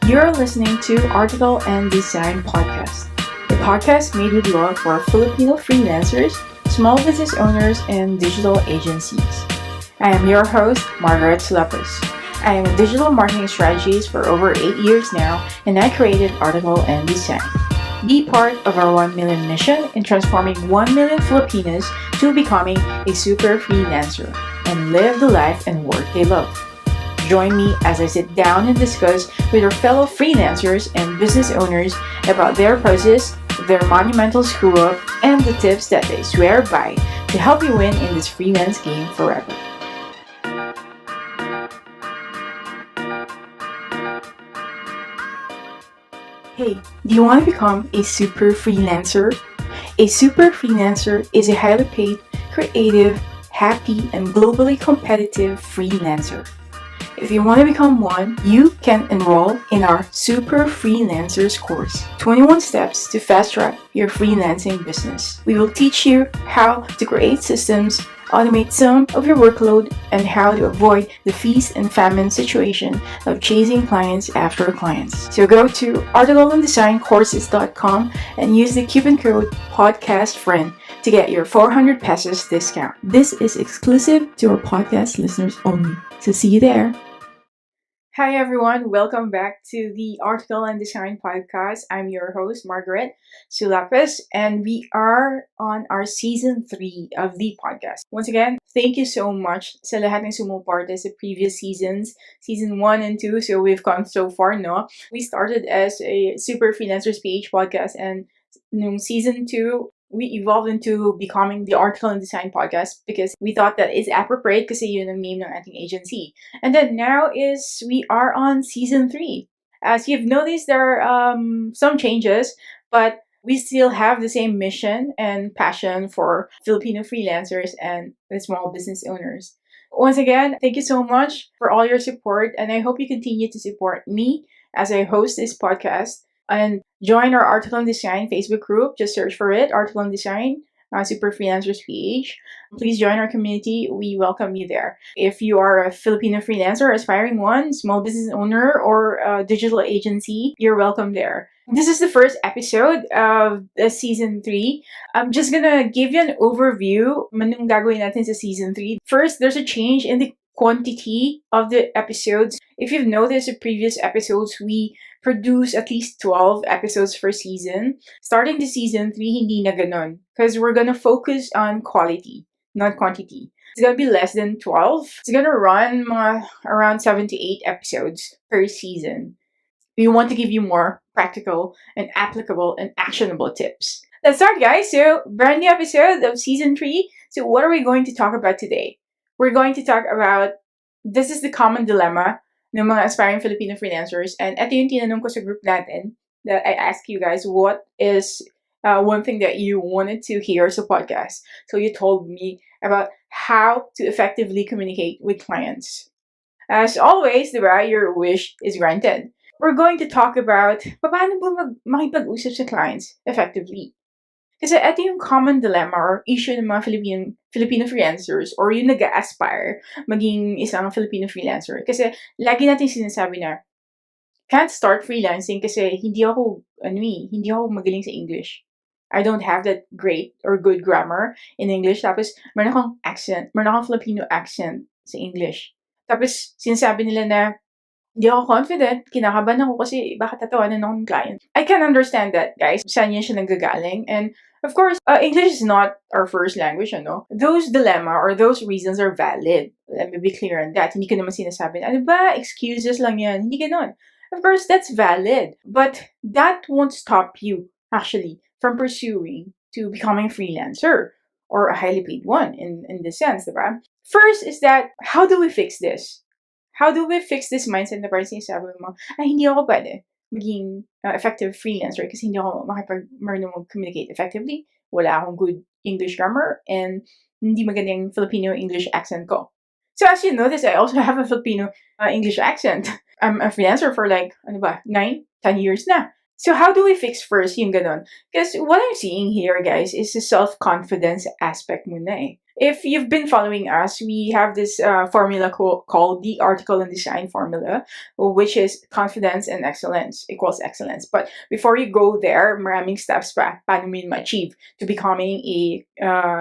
You're listening to Article and Design Podcast, a podcast made with love for Filipino freelancers, small business owners, and digital agencies. I am your host, Margaret Slapis. I am a digital marketing strategist for over 8 years now, and I created Article and Design. Be part of our 1 million mission in transforming 1 million Filipinos to becoming a super freelancer and live the life and work they love. Join me as I sit down and discuss with our fellow freelancers and business owners about their process, their monumental screw-up, and the tips that they swear by to help you win in this freelance game forever. Hey, do you want to become a super freelancer? A super freelancer is a highly paid, creative, happy, and globally competitive freelancer. If you want to become one, you can enroll in our Super Freelancers course, 21 Steps to Fast Track Your Freelancing Business. We will teach you how to create systems, automate some of your workload, and how to avoid the feast and famine situation of chasing clients after clients. So go to articleanddesigncourses.com and use the coupon code PODCASTFRIEND to get your 400 pesos discount. This is exclusive to our podcast listeners only. So see you there. Hi everyone, welcome back to the Article and Design Podcast. I'm your host, Margaret Sulapis, and we are on our Season 3 of the podcast. Once again, thank you so much sa lahat ng sumuporta sa previous seasons, Season 1 and 2, so we've gone so far, no? We started as a Super Freelancers PH podcast, and nung Season 2, we evolved into becoming the Article and Design Podcast because we thought that it's appropriate kasi yun ang name ng ating agency. And then now we are on Season 3. As you've noticed, there are some changes, but we still have the same mission and passion for Filipino freelancers and the small business owners. Once again, thank you so much for all your support, and I hope you continue to support me as I host this podcast. And join our Article and Design Facebook group. Just search for it, Article and Design, Super Freelancers PH. Please join our community. We welcome you there. If you are a Filipino freelancer, aspiring one, small business owner, or a digital agency, you're welcome there. This is the first episode of Season 3. I'm just gonna give you an overview manong gagawin natin sa Season 3. First, there's a change in the quantity of the episodes. If you've noticed the previous episodes, we produce at least 12 episodes per season. Starting the Season 3, hindi na ganon. Because we're gonna focus on quality, not quantity. It's gonna be less than 12. It's gonna run around 7 to 8 episodes per season. We want to give you more practical and applicable and actionable tips. Let's start, guys. So, brand new episode of Season 3. So, what are we going to talk about today? We're going to talk about, this is the common dilemma ng mga aspiring Filipino freelancers. And ito yung tinanong ko sa group natin that I asked you guys, what is one thing that you wanted to hear sa podcast? So you told me about how to effectively communicate with clients. As always, diba, your wish is granted. We're going to talk about paano ba makipag-usap sa clients effectively. Kasi ito yung common dilemma or issue ng mga Filipino freelancers or yung nag-aspire maging isang Filipino freelancer. Kasi lagi natin sinasabi na, can't start freelancing kasi hindi ako magaling sa English. I don't have that great or good grammar in English. Tapos, meron akong Filipino accent sa English. Tapos, sinasabi nila na, hindi ako confident, kinakabahan ako kasi baka tatawanan akong client. I can understand that, guys. Saan yan siya nanggagaling? And of course, English is not our first language, ano? Those dilemma or those reasons are valid. Let me be clear on that. Hindi ko naman sinasabi, ano ba, excuses lang yan. Hindi ganon. Of course, that's valid. But that won't stop you, actually, from pursuing to becoming a freelancer or a highly paid one in this sense, diba? First is that, how do we fix this? How do we fix this mindset na parang sinasabi mo, hindi ako pwede maging effective freelancer kasi hindi ako marunong mag-communicate effectively, wala akong good English grammar, and hindi magandang Filipino English accent ko. So as you notice, I also have a Filipino English accent. I'm a freelancer for 9-10 years na. So how do we fix first yung ganon? Because what I'm seeing here, guys, is the self-confidence aspect muna eh. If you've been following us, we have this formula called the article and design formula, which is confidence and excellence equals excellence. But before you go there, maraming steps pa paano mo yun ma-achieve to becoming a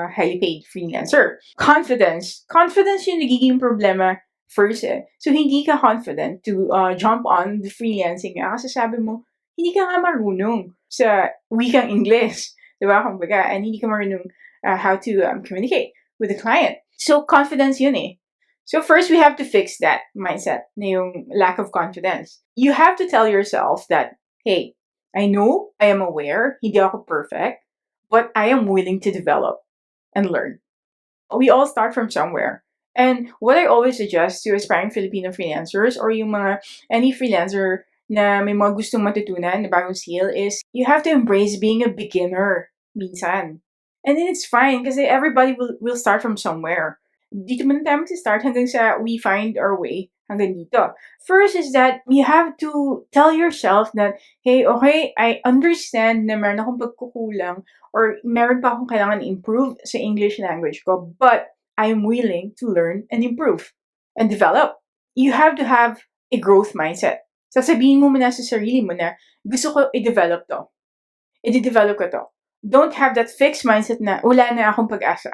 highly paid freelancer. Confidence yung nagiging problema first eh. So hindi ka confident to jump on the freelancing kasi sabi mo, hindi ka nga marunong sa wikang English. Diba? Kumbaga, and hindi ka marunong how to communicate with the client. So, confidence yun eh. So, first, we have to fix that mindset, na yung lack of confidence. You have to tell yourself that, hey, I know, I am aware, hindi ako perfect, but I am willing to develop and learn. We all start from somewhere. And what I always suggest to aspiring Filipino freelancers or yung mga any freelancer na may mga gustong matutunan na bagong skill is you have to embrace being a beginner minsan. And then it's fine kasi everybody will start from somewhere. Dito muna tayo mag-start hanggang sa we find our way hanggang dito. First is that you have to tell yourself that, hey, okay, I understand na meron akong pagkukulang or meron pa akong kailangan improve sa English language ko, but I'm willing to learn and improve and develop. You have to have a growth mindset. Sasabihin mo muna sa sarili mo na gusto ko i-develop to. I-develop ko to. Don't have that fixed mindset na wala na akong pag-asa.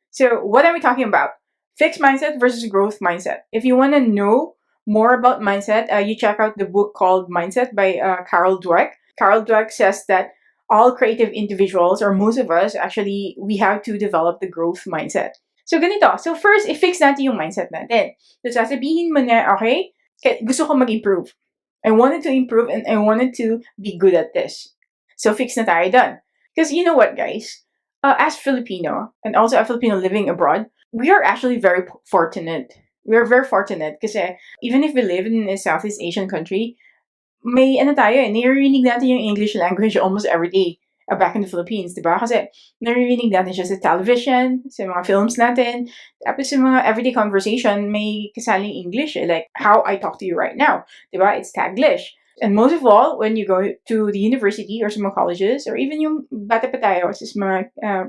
So what are we talking about? Fixed mindset versus growth mindset. If you want to know more about mindset, you check out the book called Mindset by Carol Dweck. Carol Dweck says that all creative individuals, or most of us, actually, we have to develop the growth mindset. So ganito. So first, i-fix natin yung mindset natin. So sasabihin mo na, okay, gusto ko mag-improve. I wanted to improve and I wanted to be good at this. So fix na tayo done. Because you know what, guys? As Filipino, and also a Filipino living abroad, we are actually very fortunate. We are very fortunate kasi even if we live in a Southeast Asian country, may ano tayo eh, naririnig natin yung English language almost every day back in the Philippines, di ba? Kasi naririnig natin siya sa television, sa mga films natin, tapos sa mga everyday conversation, may kasaling English eh, like how I talk to you right now, di ba? It's Taglish. And most of all, when you go to the university or some colleges, or even yung bata pa tayo sa mga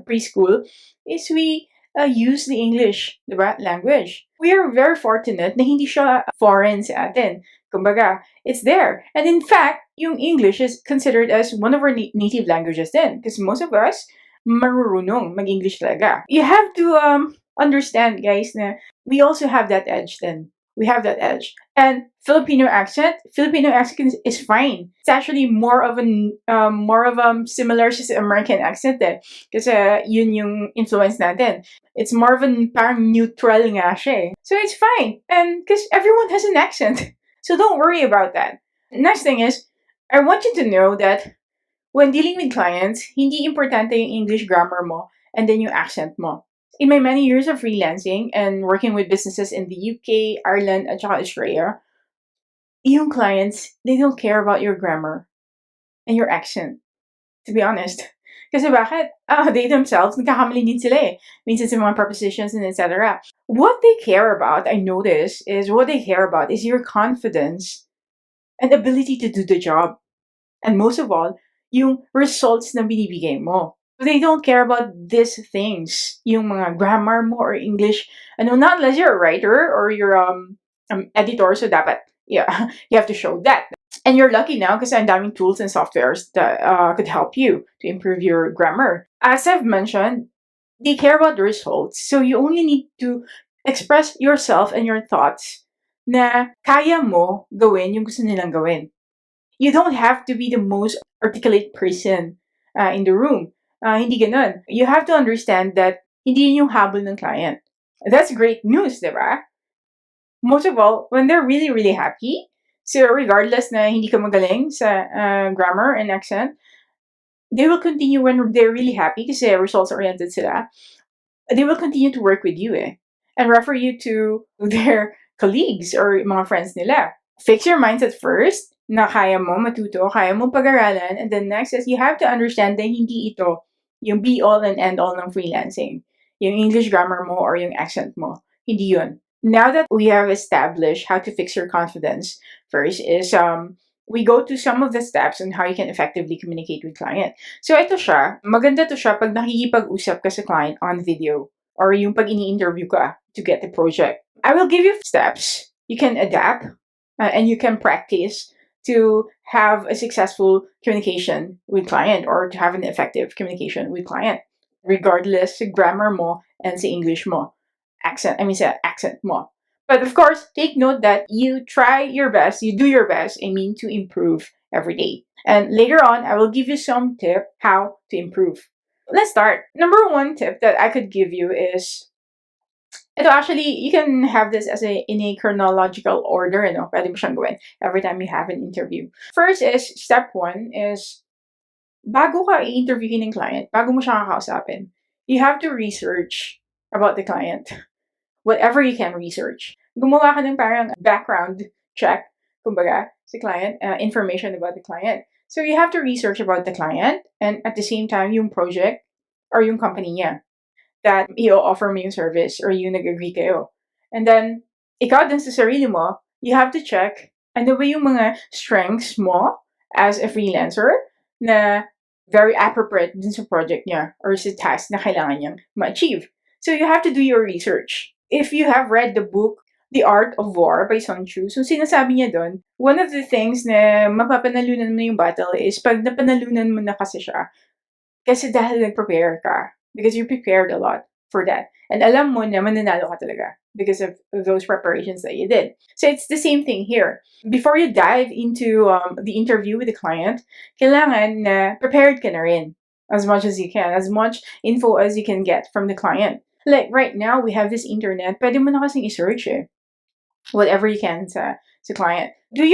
preschool, is we use the English, diba, language. We are very fortunate na hindi siya foreign sa atin. Kumbaga, it's there. And in fact, yung English is considered as one of our native languages then. Because most of us, marunong mag-English talaga. You have to understand, guys, na we also have that edge then. We have that edge. And Filipino accent is fine. It's actually more of similar to American accent eh. Kasi yun yung influence natin. It's more of a parang neutral nga siya eh. So it's fine. And because everyone has an accent. So don't worry about that. Next thing is, I want you to know that when dealing with clients, hindi importante yung English grammar mo and then yung accent mo. In my many years of freelancing and working with businesses in the UK, Ireland, at saka Australia, yung clients, they don't care about your grammar and your accent, to be honest. Kasi bakit? They themselves, nagkakamali din sila eh. Minsan sa mga prepositions and etc. What they care about, I notice, is your confidence and ability to do the job. And most of all, yung results na binibigay mo. They don't care about these things. Yung mga grammar mo or English. Not unless you're a writer or you're editor, so dapat, yeah, you have to show that. And you're lucky now because I'm daming tools and softwares that could help you to improve your grammar. As I've mentioned, they care about the results. So you only need to express yourself and your thoughts na kaya mo gawin yung gusto nilang gawin. You don't have to be the most articulate person in the room. Hindi ganun. You have to understand that hindi yun yung habol ng client. That's great news, di ba? Most of all, when they're really, really happy, so regardless na hindi ka magaling sa grammar and accent, they will continue when they're really happy kasi results-oriented sila. They will continue to work with you and refer you to their colleagues or mga friends nila. Fix your mindset first na kaya mo matuto, kaya mo pag-aralan, and then next is you have to understand na hindi ito yung be-all and end-all ng freelancing. Yung English grammar mo or yung accent mo. Hindi yun. Now that we have established how to fix your confidence, first is we go to some of the steps on how you can effectively communicate with client. So ito siya, maganda to siya pag nakikipag-usap ka sa client on video or yung pag ini-interview ka to get the project. I will give you steps you can adapt and you can practice to have a successful communication with client or to have an effective communication with client regardless sa grammar mo and sa English mo. Sa accent mo. But of course, take note that you try your best, you do your best, to improve every day. And later on, I will give you some tip how to improve. Let's start. Number one tip that I could give you is, ito actually, you can have this in a chronological order, pwede mo siyang gawin every time you have an interview. First is, step one is, bago ka i-interviewin ng client, bago mo siya kakausapin, you have to research about the client. Whatever you can research. Gumawa ka ng parang background check, kumbaga, sa client, information about the client. So you have to research about the client and at the same time, yung project or yung company niya that i-offer mo yung service or yung nag-agree kayo. And then, ikaw din sa sarili mo, you have to check ano ba yung mga strengths mo as a freelancer na very appropriate dun sa project niya or sa task na kailangan niyang ma-achieve. So you have to do your research. If you have read the book, The Art of War by Sun Tzu, so sinasabi niya doon, one of the things na mapapanalunan mo yung battle is pag napanalunan mo na kasi siya, kasi dahil nag-prepare ka, because you prepared a lot for that. And alam mo na mananalo ka talaga because of those preparations that you did. So it's the same thing here. Before you dive into the interview with the client, kailangan na prepared ka na rin as much as you can, as much info as you can get from the client. Like right now, we have this internet, pwede mo na kasing i-search whatever you can sa client. Do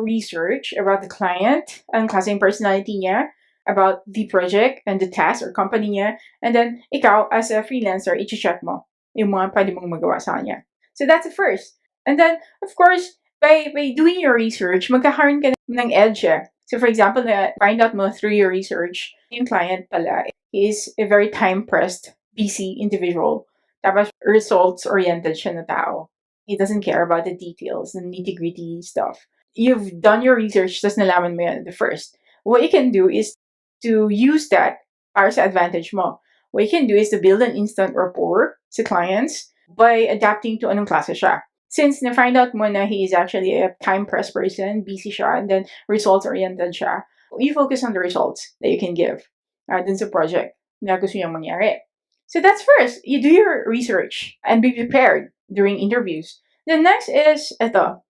research about the client, ang klaseng personality niya, about the project and the task or company niya, and then ikaw as a freelancer, i-check mo yung mga pwede mong magawa sa kanya. So that's the first. And then, of course, by doing your research, magkakaroon ka ng edge. So for example, find out mo through your research, yung client pala, he is a very time-pressed, busy individual. Tapos results-oriented siya na tao. He doesn't care about the details, the nitty-gritty stuff. You've done your research, tas nalaman mo yan the first. What you can do is to use that para sa advantage mo. What you can do is to build an instant rapport sa clients by adapting to anong klase siya. Since na-find out mo na he is actually a time-pressed person, busy siya, and then results-oriented siya, you focus on the results that you can give dun sa project na gusto niyang mangyari. So that's first. You do your research and be prepared during interviews. The next is, ito.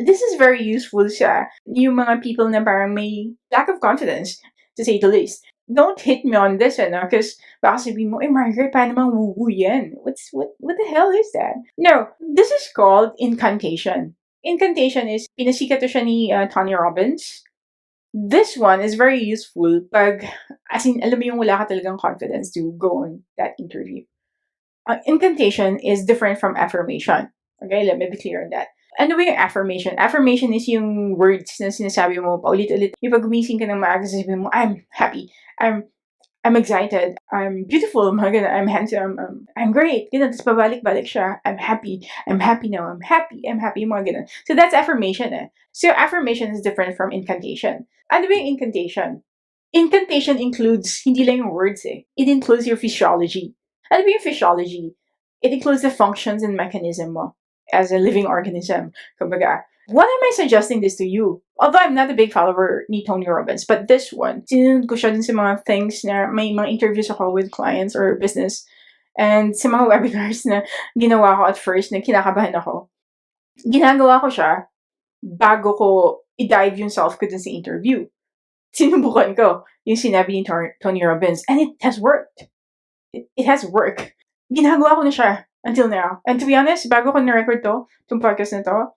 This is very useful siya. Yung mga people na parang may lack of confidence, to say the least. Don't hit me on this, because baka sabihin mo, Margaret, paano mang woo yan? What the hell is that? No, this is called incantation. Incantation is, pinasikat to siya ni Tony Robbins. This one is very useful pag, as in, alam mo yung wala ka talagang confidence to go on that interview. Incantation is different from affirmation. Okay, let me be clear on that. Ano ba yung affirmation? Affirmation is yung words na sinasabi mo paulit-ulit. Yung pag gumising ka ng maaga, sasabihin mo, I'm happy, I'm excited, I'm beautiful, mga ganun, I'm handsome, I'm great. Ganun, tapos pabalik-balik siya, I'm happy now, I'm happy, mga ganun. So that's affirmation. So affirmation is different from incantation. Ano ba yung incantation? Incantation includes, hindi lang yung words it includes your physiology. Ano ba yung physiology? It includes the functions and mechanism mo as a living organism. Kumbaga, what am I suggesting this to you? Although I'm not a big follower ni Tony Robbins, but this one, sinunod ko siya dun sa mga things na may mga interviews ako with clients or business and sa mga webinars na ginawa ko at first na kinakabahan ako. Ginagawa ko siya bago ko i-dive yung self ko dun sa interview. Sinubukan ko yung sinabi ni Tony Robbins and it has worked. It has worked. Ginagawa ko na siya until now. And to be honest, bago ko na-record itong podcast na to,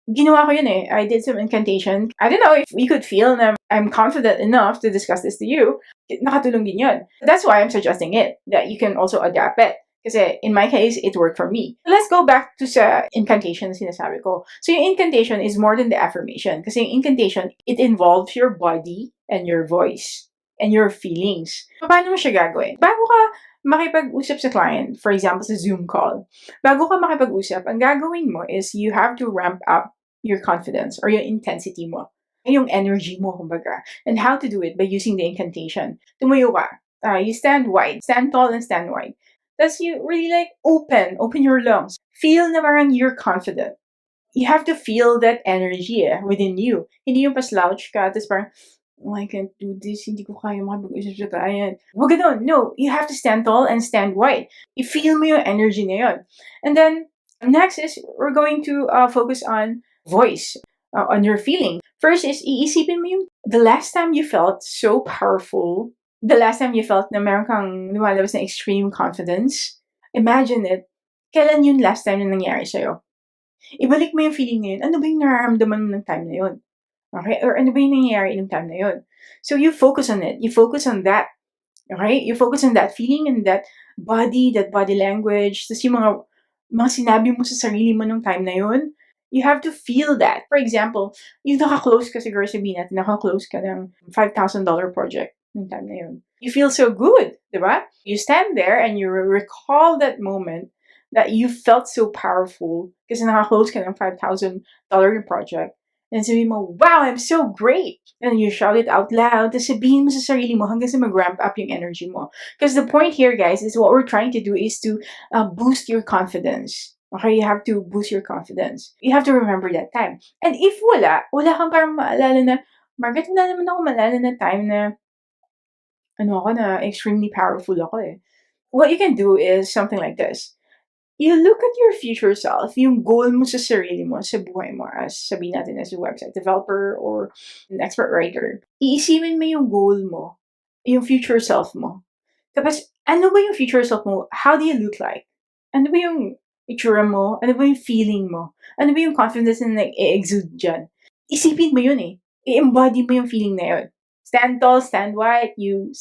ginawa ko yun I did some incantation. I don't know if you could feel na I'm confident enough to discuss this to you. Nakatulong din yun. That's why I'm suggesting it, that you can also adapt it. Kasi in my case, it worked for me. Let's go back to sa incantation na sinasabi ko. So yung incantation is more than the affirmation. Kasi yung incantation, it involves your body and your voice and your feelings. Paano mo siya gagawin? Bago ka makipag-usap sa client, for example, sa Zoom call, bago ka makipag-usap, ang gagawin mo is you have to ramp up your confidence or your intensity mo. yung energy mo, kumbaga. And how to do it by using the incantation. Tumayo ka. You stand wide. Stand tall and stand wide. That's you really like open your lungs. Feel na parang you're confident. You have to feel that energy within you. Hindi yung pa-slouch ka, tapos parang, oh, I can't do this, hindi ko kaya makapag-usap sa client. Wag ganun. No, you have to stand tall and stand wide. You feel mo yung energy na yun. And then, next is, we're going to focus on voice, on your feeling. First is, iisipin mo yung, the last time you felt so powerful, the last time you felt na meron kang lumalabas na extreme confidence, imagine it, kailan yun last time na nangyari sa'yo? Ibalik mo yung feeling na yun. Ano ba yung nararamdaman mo ng time na yun? Okay? Or ano ba yung nangyayari ng time na yun? So you focus on it. You focus on that. Okay? You focus on that feeling and that body language. Tapos yung mga sinabi mo sa sarili mo ng time na yun, you have to feel that. For example, yung naka-close ka siguro, sabihin natin, naka-close ka ng $5,000 project ng time na yun. You feel so good, di ba? You stand there and you recall that moment that you felt so powerful kasi naka-close ka ng $5,000 project. And sabihin mo, wow, I'm so great! And you shout it out loud, tapos sabihin mo sa sarili mo hanggang sa mag-ramp up yung energy mo. Because the point here, guys, is what we're trying to do is to boost your confidence. Okay, you have to boost your confidence. You have to remember that time. And if wala kang parang maalala na, Margaret, wala naman ako maalala na time na, extremely powerful ako eh. What you can do is something like this. You look at your future self, yung goal mo sa sarili mo, sa buhay mo, as sabihin natin as a website developer or an expert writer. Iisipin mo yung goal mo, yung future self mo. Tapos, ano ba yung future self mo? How do you look like? Ano ba yung itsura mo? Ano ba yung feeling mo? Ano ba yung confidence na nag-exude dyan? Isipin mo yun eh. I-embody mo yung feeling na yun. Stand tall, stand wide. You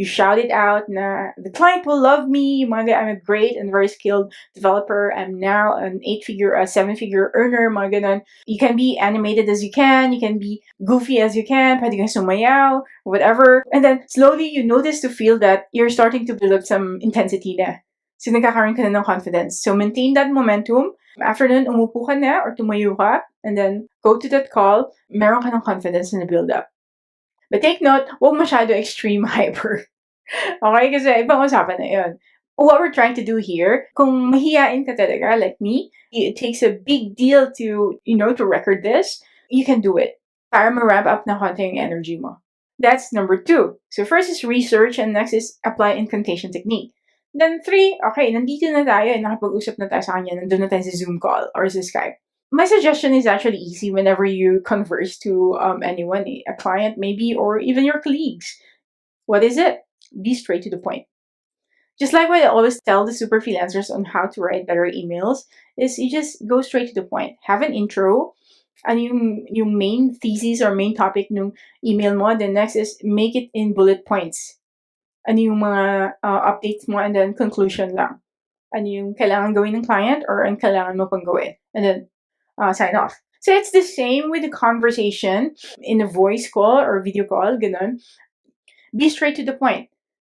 shout it out na the client will love me. Mga I'm a great and very skilled developer. I'm now an 7-figure earner. Mga ganon. You can be animated as you can. You can be goofy as you can. Pwede kang sumayaw, whatever. And then slowly you notice to feel that you're starting to build up some intensity na. So nagkakaroon ka na ng confidence. So maintain that momentum. After nun, umupo ka na or tumayo ka. And then go to that call. Meron ka ng confidence na build up. But take note, huwag masyado extreme hyper. Okay? Kasi ibang usapan na yun. What we're trying to do here, kung mahihain ka talaga, like me, it takes a big deal to record this, you can do it. Para ma-ramp up na konti yung energy mo. That's number 2. So first is research and next is apply incantation technique. Then 3, okay, nandito na tayo, nakapag-usap na tayo sa kanya, nandun na tayo sa Zoom call or sa Skype. My suggestion is actually easy whenever you converse to anyone, a client maybe, or even your colleagues. What is it? Be straight to the point. Just like what I always tell the super freelancers on how to write better emails, is you just go straight to the point. Have an intro, and yung main thesis or main topic ng email mo. Then next is make it in bullet points. Ano yung mga updates mo, and then conclusion lang. Ano yung kailangan gawin ng client or ang kailangan mo pang gawin. And then sign off. So it's the same with the conversation in a voice call or video call, ganun. Be straight to the point.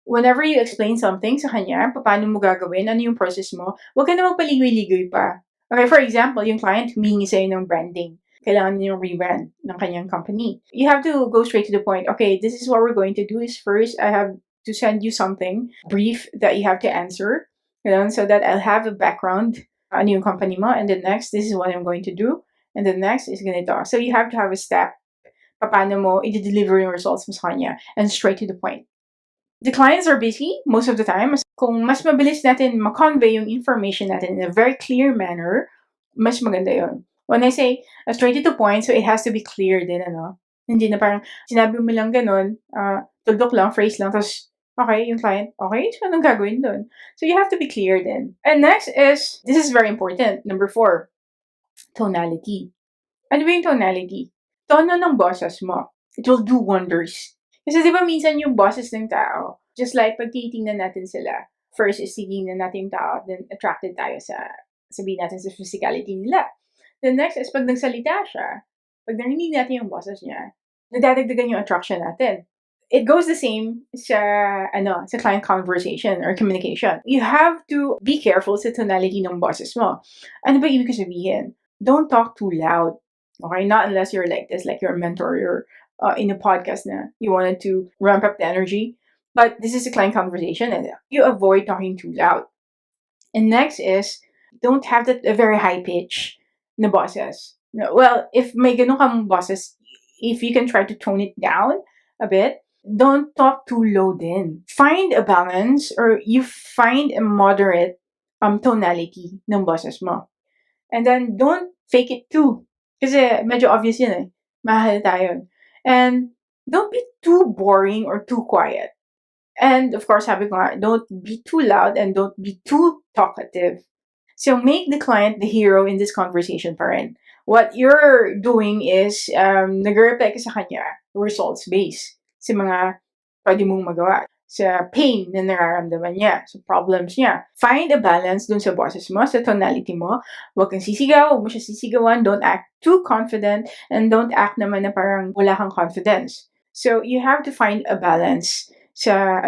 Whenever you explain something sa kanya, paano mo gagawin, ano yung process mo, huwag ka na magpaligoy-ligoy pa. Okay, for example, yung client humingi sa'yo ng branding. Kailangan niyo rebrand ng kanyang company. You have to go straight to the point. Okay, this is what we're going to do is first, I have to send you something brief that you have to answer, so that I'll have a background ano yung company mo, and then next, this is what I'm going to do, and then next is ganito. So you have to have a step paano mo i-deliver yung results mo sa kanya, and straight to the point. The clients are busy most of the time. Kung mas mabilis natin ma-convey yung information natin in a very clear manner, mas maganda yun. When I say straight to the point, so it has to be clear din, ano? Hindi na parang sinabi mo lang ganun, tuldok lang, phrase lang, tapos okay, yung client, okay, so anong gagawin dun? So you have to be clear then. And next is, this is very important, number 4, tonality. Ano ba yung tonality? Tono ng boses mo. It will do wonders. Kasi di ba minsan yung boses ng tao, just like pag titingnan natin sila, first is titingnan natin yung tao, then attracted tayo sa, sabihin natin sa physicality nila. The next is pag nagsalita siya, pag narinig natin yung boses niya, nadadagdagan yung attraction natin. It goes the same sa client conversation or communication. You have to be careful sa tonality ng boses mo. Ano ba ibig sabihin? Don't talk too loud. Okay, not unless you're like this, like you're a mentor, you're in a podcast na you wanted to ramp up the energy. But this is a client conversation, and you avoid talking too loud. And next is, don't have that a very high pitch na bosses. No, well, if may ganun kang bosses, if you can try to tone it down a bit, don't talk too low then. Find a balance, or you find a moderate tonality ng bosses mo. And then don't fake it too. Kasi medyo obvious yun eh. Mahalata yun. And don't be too boring or too quiet. And of course, sabi ko nga, don't be too loud and don't be too talkative. So make the client the hero in this conversation pa rin. What you're doing is, nag-reply ka sa kanya, results-based. Sa mga pwede mong magawa. Sa pain na nararamdaman niya. Sa problems niya. Find a balance dun sa boses mo, sa tonality mo. Huwag kang sisigaw, huwag mo siya sisigawan. Don't act too confident and don't act naman na parang wala kang confidence. So you have to find a balance sa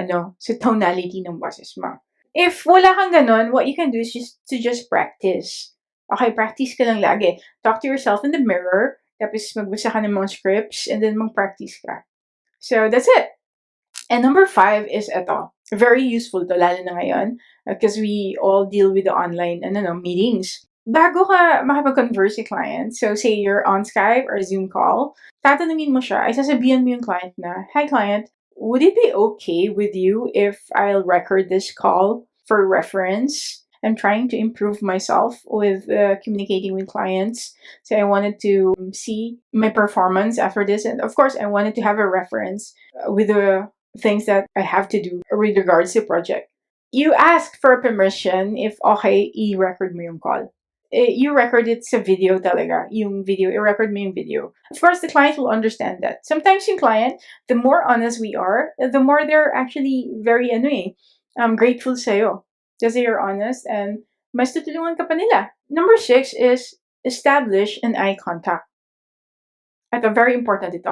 tonality ng boses mo. If wala kang ganon, what you can do is just practice. Okay, practice ka lang lagi. Talk to yourself in the mirror, tapos magbasa ka ng mga scripts, and then mag-practice ka. So, that's it. And number 5 is ito. Very useful to, lalo na ngayon, because we all deal with the online meetings. Bago ka makapag-converse sa client, so say you're on Skype or Zoom call, tatanungin mo siya, ay sasabihan mo yung client na, "Hi client, would it be okay with you if I'll record this call for reference? I'm trying to improve myself with communicating with clients. So I wanted to see my performance after this. And of course, I wanted to have a reference with the things that I have to do with regards to project." You ask for permission if okay, i-record mo yung call. You record it sa video talaga. Yung video, i-record mo yung video. Of course, the client will understand that. Sometimes yung client, the more honest we are, the more they're actually very grateful sa'yo. Kasi you're honest and mas tutulungan ka pa nila. Number 6 is establish an eye contact. Ito, very important ito.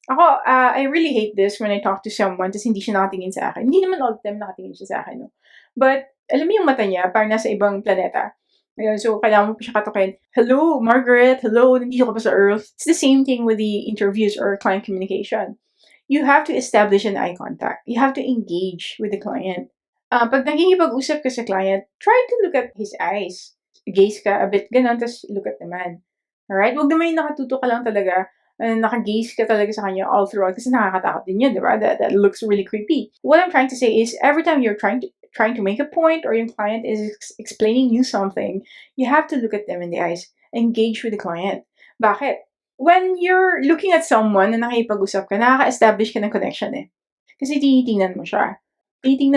Ako, I really hate this when I talk to someone tapos hindi siya nakatingin sa akin. Hindi naman all the time nakatingin siya sa akin, no? But, alam mo yung mata niya, parang nasa ibang planeta. Ayun, so, kailangan mo pa siya katukin. "Hello, Margaret. Hello, nandito ka pa sa Earth?" It's the same thing with the interviews or client communication. You have to establish an eye contact. You have to engage with the client. Pag nakikipag-usap ka sa client, try to look at his eyes. Gaze ka a bit, ganun, tapos look at naman. Alright? Huwag naman yung nakatuto ka lang talaga, naka-gaze ka talaga sa kanya all throughout kasi nakakatakot din yun, di ba? That looks really creepy. What I'm trying to say is, every time you're trying to make a point or your client is explaining you something, you have to look at them in the eyes. Engage with the client. Bakit? When you're looking at someone na nakikipag-usap ka, nakaka-establish ka ng connection eh. Kasi tinitingnan mo siya. Hindi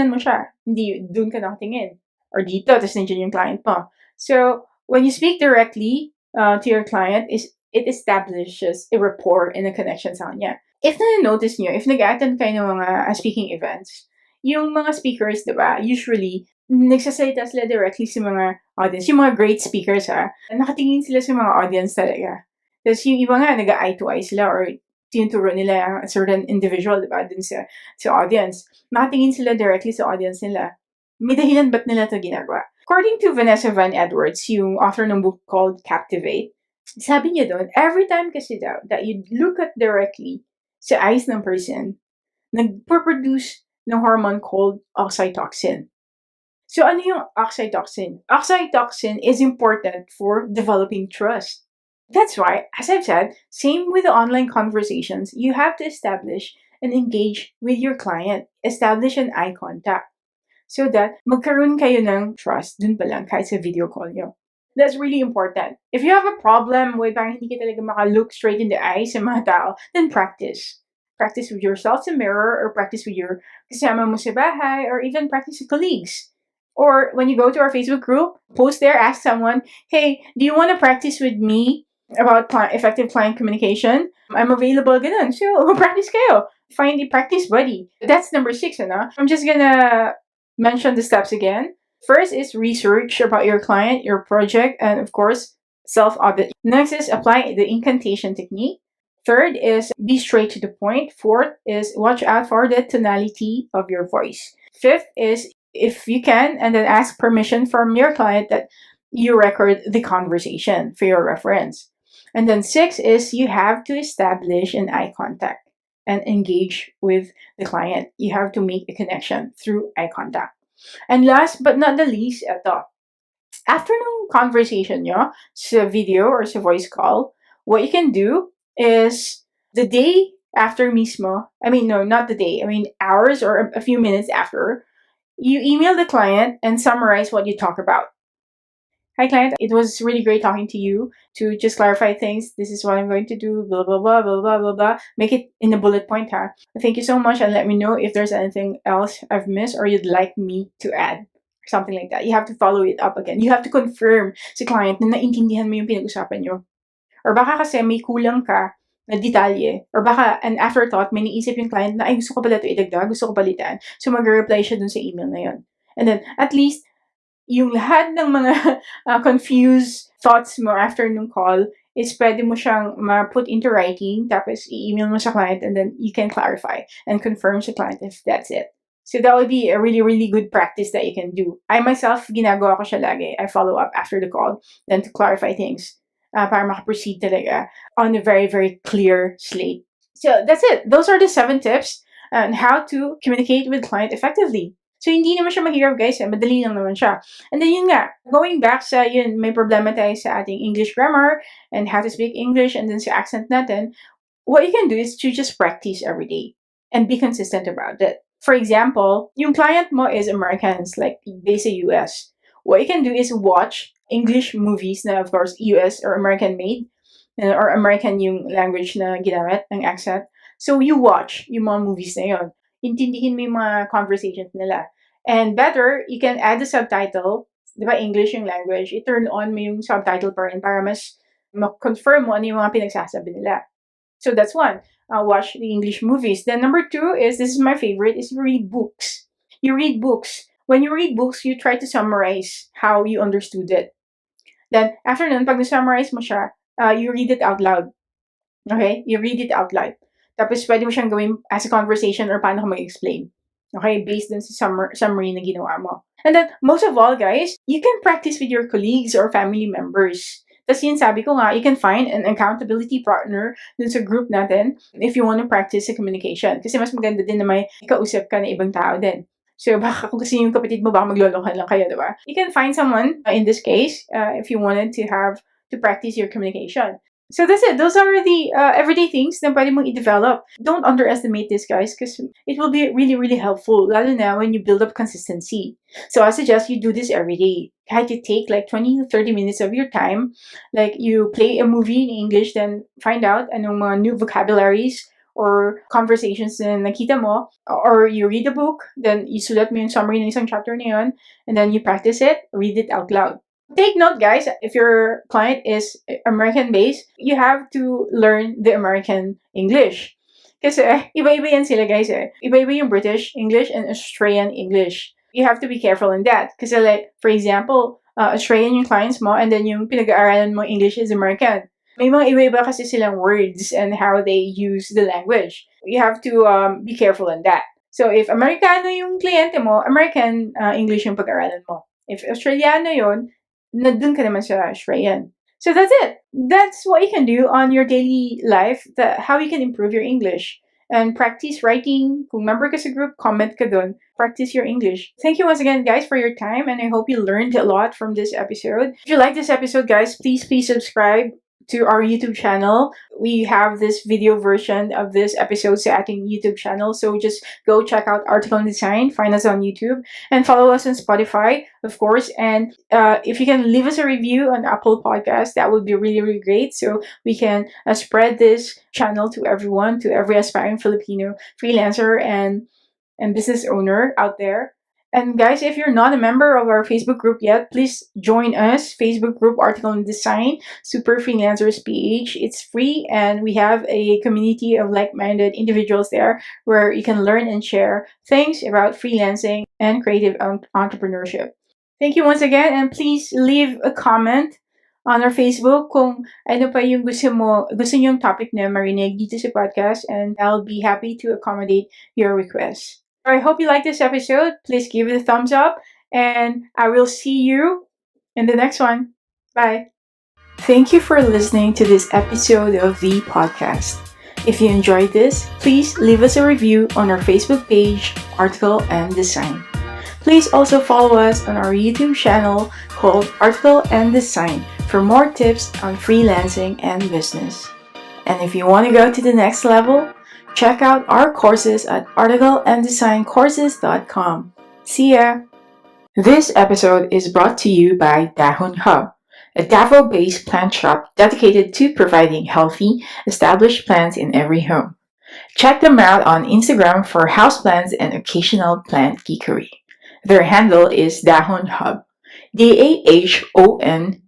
doon ka nakatingin. Or dito, tapos nandiyan yung client mo. So, when you speak directly to your client, it establishes a rapport and a connection sa kanya. If na-notice nyo, if nag-attend kayo ng mga speaking events, yung mga speakers, diba, usually, nagsasalita sila directly sa mga audience. Yung mga great speakers, nakatingin sila sa mga audience talaga. Tapos yung iba nga, nag-eye to eye sila or tinuturo nila a certain individual, diba, dun sa audience. Nakatingin sila directly sa audience nila. May dahilan ba't nila ito ginagawa? According to Vanessa Van Edwards, yung author ng book called Captivate, sabi niya doon, every time kasi daw that you look at directly sa eyes ng person, nagpo-produce ng hormone called oxytocin. So, ano yung oxytocin? Oxytocin is important for developing trust. That's why, as I've said, same with the online conversations, you have to establish and engage with your client. Establish an eye contact. So that magkaroon kayo ng trust dun pa lang kahit sa video call nyo. That's really important. If you have a problem with parang hindi ka talaga maka-look straight in the eyes sa mga tao, then practice. Practice with yourself sa mirror or practice with your kasama mo sa bahay or even practice with colleagues. Or when you go to our Facebook group, post there, ask someone, "Hey, do you want to practice with me about effective client communication? I'm available." Ganun. So, practice kayo. Find a practice buddy. That's number 6, ano? I'm just gonna mention the steps again. First is research about your client, your project, and of course, self-audit. Next is apply the incantation technique. Third is be straight to the point. Fourth is watch out for the tonality of your voice. Fifth is, if you can, and then ask permission from your client that you record the conversation for your reference. And then 6 is you have to establish an eye contact and engage with the client. You have to make a connection through eye contact. And last but not the least, ito, after ng conversation nyo sa video or sa voice call, what you can do is the day after mismo, I mean, no, not the day, I mean, hours or a few minutes after, you email the client and summarize what you talk about. Hi, client. It was really great talking to you. To just clarify things, this is what I'm going to do, blah, blah, blah, blah, blah, blah, blah. Make it in a bullet point, huh? Thank you so much, and let me know if there's anything else I've missed or you'd like me to add. Something like that. You have to follow it up again. You have to confirm sa client na naintindihan mo yung pinag-usapan nyo. Or baka kasi may kulang ka na detalye. Or baka an afterthought, may naisip yung client na, ay, gusto ko pala ito idagdag, gusto ko palitan. So, mag-reply siya dun sa email na yun. And then, at least, yung lahat ng mga confused thoughts mo after nung call is pwede mo siyang ma-put into writing, tapos i-email mo sa client, and then you can clarify and confirm sa client if that's it. So that would be a really, really good practice that you can do. I myself, ginagawa ko siya lagi. I follow up after the call, then to clarify things para makaproceed talaga on a very, very clear slate. So that's it. Those are the 7 tips on how to communicate with client effectively. So, hindi naman siya mahirap, guys. Madali lang naman siya. And then, yun nga, going back sa, yun, may problema tayo sa ating English grammar and how to speak English and then sa accent natin, what you can do is to just practice every day and be consistent about it. For example, yung client mo is Americans, like based sa US. What you can do is watch English movies na, of course, US or American made, or American yung language na ginamit, ng accent. So, you watch yung mga movies na yun. Intindihin mo yung mga conversations nila. And better, you can add the subtitle, di ba, English yung language, i-turn on mo yung subtitle pa rin para mas confirm mo ano yung mga pinagsasabi nila. So that's one. Watch the English movies. Then number 2 is, this is my favorite, is read books. You read books. When you read books, you try to summarize how you understood it. Then after nun, pag na-summarize mo siya, you read it out loud. Okay? You read it out loud. Tapos pwede mo siyang gawin as a conversation or paano ka mag-explain. Okay, based on sa summary na ginawa mo. And then, most of all, guys, you can practice with your colleagues or family members. Tapos yun, sabi ko nga, you can find an accountability partner dun sa group natin if you want to practice sa communication. Kasi mas maganda din na may kausap ka na ibang tao din. So, baka kung kasi yung kapatid mo, baka maglolokohan lang kayo, diba? You can find someone, in this case, if you wanted to practice your communication. So that's it. Those are the everyday things na pwede mong i-develop. Don't underestimate this, guys, because it will be really, really helpful, lalo na when you build up consistency. So I suggest you do this every day. Had you take like 20 to 30 minutes of your time, like you play a movie in English, then find out anong mga new vocabularies or conversations na nakita mo, or you read a book, then isulat mo yung summary ng isang chapter na yun, and then you practice it, read it out loud. Take note, guys, if your client is American-based, you have to learn the American English. Kasi iba-iba yan sila, guys. Iba-iba yung British English and Australian English. You have to be careful in that. Kasi like, for example, Australian yung clients mo and then yung pinag-aaralan mo English is American. May mga iba-iba kasi silang words and how they use the language. You have to be careful in that. So if Amerikano yung kliyente mo, American English yung pag-aaralan mo. If Australiano yun, nandun ka naman sa Australian. So that's it. That's what you can do on your daily life, how you can improve your English. And practice writing. Kung member ka sa group, comment ka dun. Practice your English. Thank you once again, guys, for your time. And I hope you learned a lot from this episode. If you like this episode, guys, please subscribe to our YouTube channel. We have this video version of this episode sa ating YouTube channel. So just go check out Article and Design. Find us on YouTube. And follow us on Spotify, of course. And if you can leave us a review on Apple Podcasts, that would be really, really great. So we can spread this channel to everyone, to every aspiring Filipino freelancer and business owner out there. And guys, if you're not a member of our Facebook group yet, please join us. Facebook group Article and Design, Super Freelancers PH. It's free and we have a community of like-minded individuals there where you can learn and share things about freelancing and creative entrepreneurship. Thank you once again, and please leave a comment on our Facebook kung ano pa yung gusto nyong topic na marinig dito sa podcast, and I'll be happy to accommodate your requests. I hope you like this episode. Please give it a thumbs up, and I will see you in the next one. Bye. Thank you for listening to this episode of the podcast. If you enjoyed this, please leave us a review on our Facebook page, Article and Design. Please also follow us on our YouTube channel called Article and Design for more tips on freelancing and business. And if you want to go to the next level, check out our courses at articleanddesigncourses.com. See ya! This episode is brought to you by Dahon Hub, a Davao-based plant shop dedicated to providing healthy, established plants in every home. Check them out on Instagram for houseplants and occasional plant geekery. Their handle is Dahon Hub, DAHONHUB.